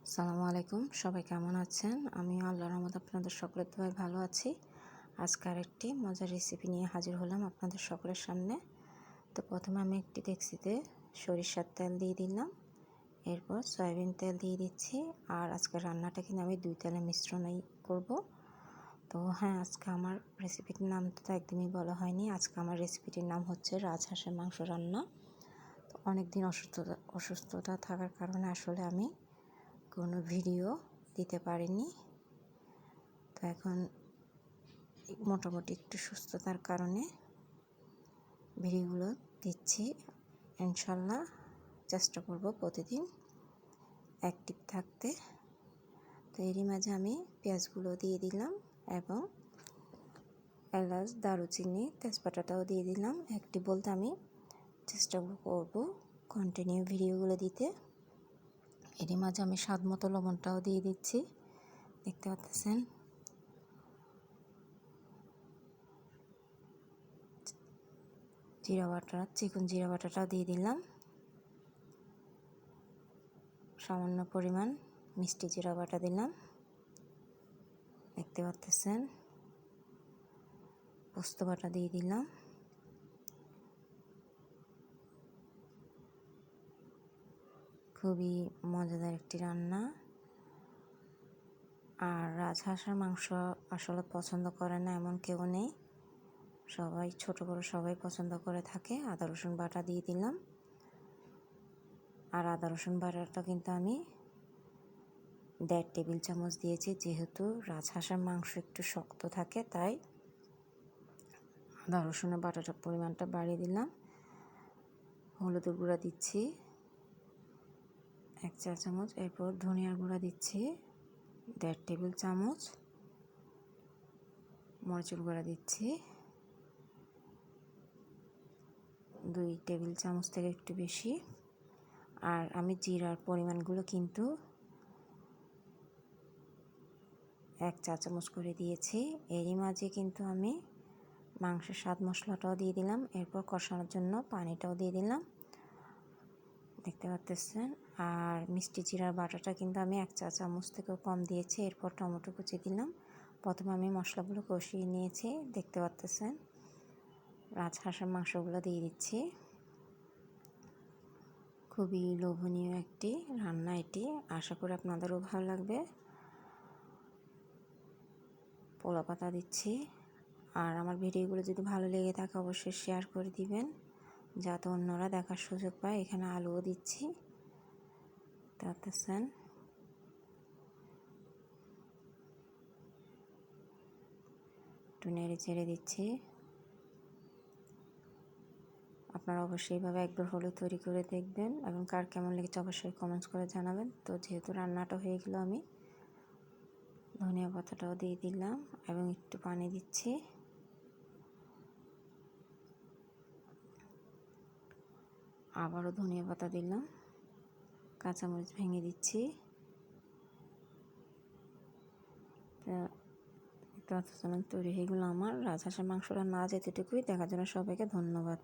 আসসালামু আলাইকুম, সবাই কেমন আছেন? আমি আল্লাহর রহমতে আপনাদের সকলের দোয়ায় ভালো আছি। আজকে আরেকটি মজার রেসিপি নিয়ে হাজির হলাম আপনাদের সকলের সামনে। তো প্রথমে আমি একটি ডেকচিতে সরিষার তেল দিয়ে দিলাম, এরপর সয়াবিন তেল দিয়ে দিচ্ছি। আর আজকে রান্নাটা কিন্তু আমি 2 তেলের মিশ্রণেই করব। তো হ্যাঁ, আজকে আমার রেসিপিটির নাম তো একদমই বলা হয়নি। আজকে আমার রেসিপিটির নাম হচ্ছে রাজহাঁসের মাংস রান্না। তো অনেক দিন অসুস্থতা থাকার কারণে আসলে আমি কোনো ভিডিও দিতে পারিনি। তো এখন মোটামুটি একটু সুস্থতার কারণে ভিডিওগুলো দিচ্ছি। ইনশাল্লাহ চেষ্টা করব প্রতিদিন অ্যাক্টিভ থাকতে। তো এরই মাঝে আমি পেঁয়াজগুলো দিয়ে দিলাম এবং এলাচ, দারুচিনি, তেজপাতাটাও দিয়ে দিলাম। একটি বলতে আমি চেষ্টা করব কন্টিনিউ ভিডিওগুলো দিতে। এরই মাঝে আমি স্বাদ মতো লবণটাও দিয়ে দিচ্ছি, দেখতে পাচ্ছেন। জিরা বাটা, চিকন জিরা বাটাটাও দিয়ে দিলাম। সামান্য পরিমাণ মিষ্টি জিরা বাটা দিলাম, দেখতে পাচ্ছেন। পোস্ত বাটা দিয়ে দিলাম। খুবই মজাদার একটি রান্না। আর রাজহাঁসের মাংস আসলে পছন্দ করে না এমন কেউ নেই, সবাই ছোট বড় সবাই পছন্দ করে থাকে। আদা রসুন বাটা দিয়ে দিলাম। আর আদা রসুন বাটাটা কিন্তু আমি 1.5 টেবিল চামচ দিয়েছি, যেহেতু রাজহাঁসের মাংস একটু শক্ত থাকে, তাই আদা রসুনের বাটাটার পরিমাণটা বাড়িয়ে দিলাম। হলুদের গুঁড়া দিচ্ছি 1 চা চামচ, এরপর ধনিয়ার গুঁড়া দিচ্ছি 1.5 টেবিল চামচ, মরিচের গুঁড়া দিচ্ছি 2 টেবিল চামচ থেকে একটু বেশি। আর আমি জিরার পরিমাণগুলো কিন্তু 1 চা চামচ করে দিয়েছি। এরই মাঝে কিন্তু আমি মাংসের স্বাদ মশলাটাও দিয়ে দিলাম, এরপর কষানোর জন্য পানিটাও দিয়ে দিলাম, দেখতে পাচ্ছেন। আর মিষ্টি জিরার বাটাটা কিন্তু আমি 1 চা চামচ থেকেও কম দিয়েছি। এরপর টমেটো কুচি দিলাম। প্রথমে আমি মশলাগুলো কষিয়ে নিয়েছি, দেখতে পাচ্ছেন। রাজহাঁসের মাংসগুলো দিয়ে দিচ্ছি। খুবই লোভনীয় একটি রান্না এটি, আশা করি আপনাদেরও ভালো লাগবে। পোলা পাতা দিচ্ছি। আর আমার ভিডিওগুলো যদি ভালো লেগে থাকে অবশ্যই শেয়ার করে দিবেন, যাতে অন্যরা দেখার সুযোগ পায়। এখানে আলুও দিচ্ছি, দেখতেছেন। একটু নেড়ে চেড়ে দিচ্ছি। আপনারা অবশ্যই এইভাবে একবার হলেও তৈরি করে দেখবেন এবং কার কেমন লেগেছে অবশ্যই কমেন্টস করে জানাবেন। তো যেহেতু রান্নাটা হয়ে গেল, আমি ধনিয়া পাতাটাও দিয়ে দিলাম এবং একটু পানি দিচ্ছি। আবারও ধনিয়া পাতা দিলাম, কাঁচামরিচ ভেঙে দিচ্ছি। তৈরি হয়ে গেল আমার রাজহাঁসের মাংস রান্না। আজ এতটুকুই। দেখার জন্য সবাইকে ধন্যবাদ।